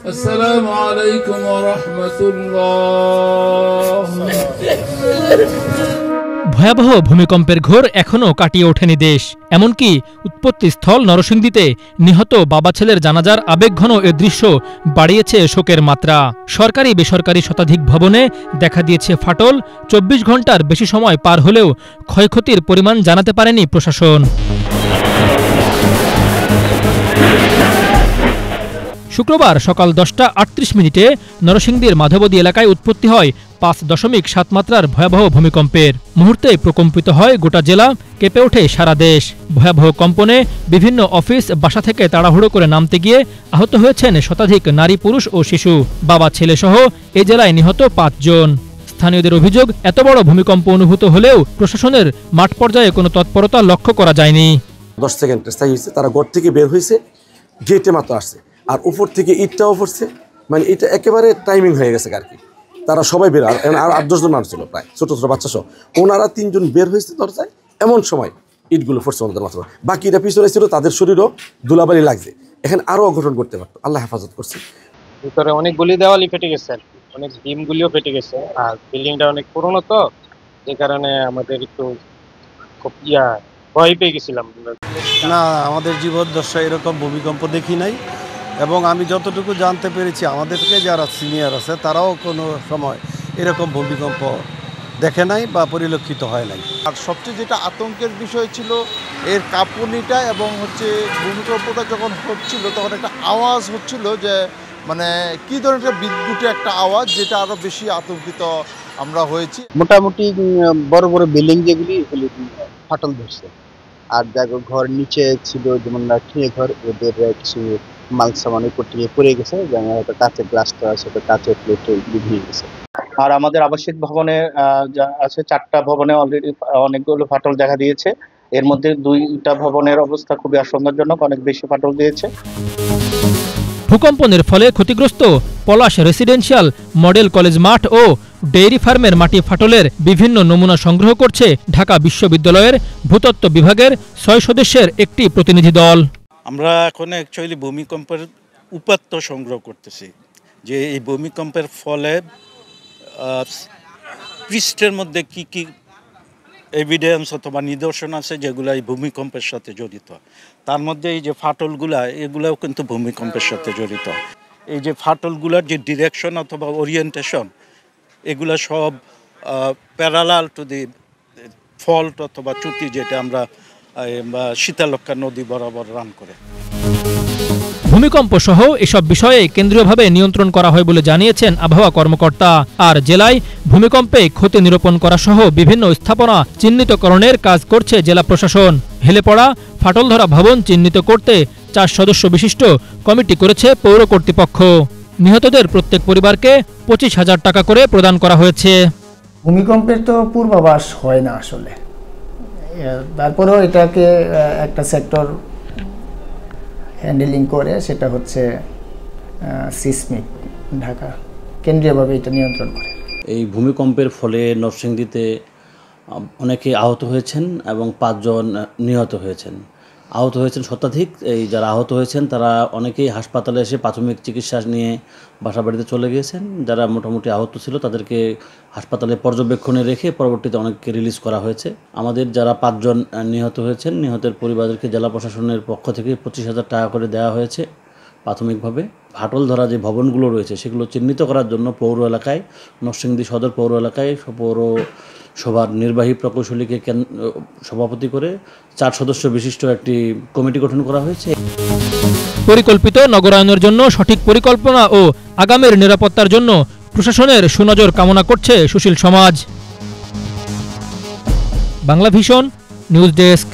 আসসালামু আলাইকুম ওয়া রাহমাতুল্লাহ। ভয়াবহ ভূমিকম্পের ঘোর এখনও কাটিয়ে ওঠেনি দেশ। এমনকি উৎপত্তিস্থল নরসিংদীতে নিহত বাবা ছেলের জানাজার আবেগঘন এ দৃশ্য বাড়িয়েছে শোকের মাত্রা। সরকারি বেসরকারি শতাধিক ভবনে দেখা দিয়েছে ফাটল। 24 ঘন্টার বেশি সময় পার হলেও ক্ষয়ক্ষতির পরিমাণ জানাতে পারেনি প্রশাসন। শুক্রবার সকাল 10টা 38 মিনিটে নরসিংদীর মাধবদী এলাকায় উৎপত্তি হয় 5.7 মাত্রার ভয়াবহ ভূমিকম্পের। মুহূর্তেই প্রকম্পিত হয় গোটা জেলা, কেঁপে ওঠে সারা দেশ। ভয়াবহ কম্পনে বিভিন্ন অফিস বাসা থেকে তাড়াহুড়ো করে নামতে গিয়ে আহত হয়েছেন শতাধিক নারী, পুরুষ ও শিশু। বাবা ছেলেসহ এ জেলায় নিহত 5 জন। স্থানীয়দের অভিযোগ, এত বড় ভূমিকম্প অনুভূত হলেও প্রশাসনের মাঠ পর্যায়ে কোনো তৎপরতা লক্ষ্য করা যায়নি। 10 সেকেন্ড স্থায়ী হয়েছে, তারা ঘর থেকে বের হয়েছে, গেটে মাত্র আসছে, আর উপর থেকে ইটটাও পড়ছে। মানে এটা একেবারে টাইমিং হয়ে গেছে আর কি। তারা সবাই বের, আর 8-10 জন মানুষ ছিল প্রায়, ছোটো ছোটো বাচ্চা সহ। ওনারা 3 জন বের হয়েছে দরজায়, এমন সময় ইটগুলো পড়ছে ওনাদের মাত্র। বাকিটা পিছনে ছিল, তাদের শরীরও ধুলাবালি লাগছে। এখানে আরও অঘটন করতে পারতো, আল্লাহ হেফাজত করছে। ভিতরে অনেকগুলি দেওয়ালই ফেটে গেছে, অনেক বিমগুলিও ফেটে গেছে। আর বিল্ডিংটা অনেক পুরনো তো, যে কারণে আমাদের একটু খুব ভয় পেয়ে গেছিলাম। না, আমাদের জীবদ্দশায় এরকম ভূমিকম্প দেখি নাই, এবং আমি যতটুকু জানতে পেরেছি আমাদের থেকে যারা সিনিয়র আছে তারাও কোনো সময় এরকম ভূমিকম্প দেখে নাই বা পরিলক্ষিত হয় নাই। আর সবচেয়ে যেটা আতঙ্কের বিষয় ছিল এর কাঁপুনিটা, এবং ভূমিকম্পটা যখন হচ্ছিল তখন একটা আওয়াজ হচ্ছিল, যে মানে কি ধরনের বিদ্যুৎ একটা আওয়াজ, যেটা আরো বেশি আতঙ্কিত আমরা হয়েছি। মোটামুটি বড় বড় বিল্ডিং যেগুলি ফাটল ধরছে, আর দেখো ঘর নিচে ছিল যেমন টিনের ঘর, ওদের কিছু মাল সামান উপর থেকে পড়ে গেছে, যেমন হয়তো কাঁচের গ্লাসটা আছে, কাঁচের প্লেট ভেঙে গেছে। আর আমাদের আবাসিক ভবনে আছে 4টা ভবনে অলরেডি অনেকগুলো ফাটল দেখা দিয়েছে। এর মধ্যে 2টা ভবনের অবস্থা খুবই আশঙ্কাজনক, অনেক বেশি ফাটল দিয়েছে। ভূকম্পনের ফলে ক্ষতিগ্রস্ত পলাশ রেসিডেন্সিয়াল মডেল কলেজ মাঠ ও ডেইরি ফার্মের মাটি ফাটলের বিভিন্ন নমুনা সংগ্রহ করছে ঢাকা বিশ্ববিদ্যালয়ের ভূতত্ত্ব বিভাগের 6 সদস্যের একটি প্রতিনিধি দল। আমরা এখন অ্যাকচুয়ালি ভূমিকম্পের উপাত্ত সংগ্রহ করতেছি, যে এই ভূমিকম্পের ফলে পৃষ্ঠের মধ্যে কি কি এভিডেন্স অথবা নিদর্শন আছে যেগুলো এই ভূমিকম্পের সাথে জড়িত। তার মধ্যে এই যে ফাটলগুলা, এগুলাও কিন্তু ভূমিকম্পের সাথে জড়িত। এই যে ফাটলগুলোর যে ডিরেকশন অথবা ওরিয়েন্টেশন, এগুলো সব প্যারালাল টু দি ফল্ট অথবা চ্যুতি, যেটা আমরা শীতলক্ষ্যা নদী বরাবর রান করে। ভূমিকম্প সহ এসব বিষয়ে কেন্দ্রীয়ভাবে নিয়ন্ত্রণ করা হয় বলে জানিয়েছেন আবহাওয়া কর্মকর্তা। আর জেলায় ভূমিকম্পে ক্ষতি নিরূপণ করা সহ বিভিন্ন স্থাপনা চিহ্নিতকরণের কাজ করছে জেলা প্রশাসন। হেলে পড়া, ফাটল ধরা ভবন চিহ্নিত করতে 4 সদস্য বিশিষ্ট কমিটি করেছে পৌর কর্তৃপক্ষ। নিহতদের প্রত্যেক পরিবারকে 25,000 টাকা করে প্রদান করা হয়েছে। ভূমিকম্পের তো পূর্বাভাস হয় না আসলে, তারপরেও এটাকে একটা সেক্টর হ্যান্ডেলিং করে, সেটা হচ্ছে সিসমিক ঢাকা, কেন্দ্রীয়ভাবে এটা নিয়ন্ত্রণ করে। এই ভূমিকম্পের ফলে নরসিংদীতে অনেকে আহত হয়েছেন এবং 5 জন নিহত হয়েছেন। আহত হয়েছেন শতাধিক। এই যারা আহত হয়েছেন তারা অনেকেই হাসপাতালে এসে প্রাথমিক চিকিৎসা নিয়ে বাসা বাড়িতে চলে গিয়েছেন। যারা মোটামুটি আহত ছিল তাদেরকে হাসপাতালে পর্যবেক্ষণে রেখে পরবর্তীতে অনেককে রিলিজ করা হয়েছে। আমাদের যারা 5 জন নিহত হয়েছেন, নিহতের পরিবারকে জেলা প্রশাসনের পক্ষ থেকে 25,000 টাকা করে দেওয়া হয়েছে প্রাথমিকভাবে। ফাটল ধরা যে ভবনগুলো রয়েছে সেগুলো চিহ্নিত করার জন্য পৌর এলাকায়, নরসিংদী সদর পৌর এলাকায় পৌরসভার নির্বাহী প্রকৌশলীকে সভাপতি করে 4 সদস্য বিশিষ্ট একটি কমিটি গঠন করা হয়েছে। পরিকল্পিত নগরায়নের জন্য সঠিক পরিকল্পনা ও আগামীর নিরাপত্তার জন্য প্রশাসনের সুনজর কামনা করছে সুশীল সমাজ। Bangla vision news desk.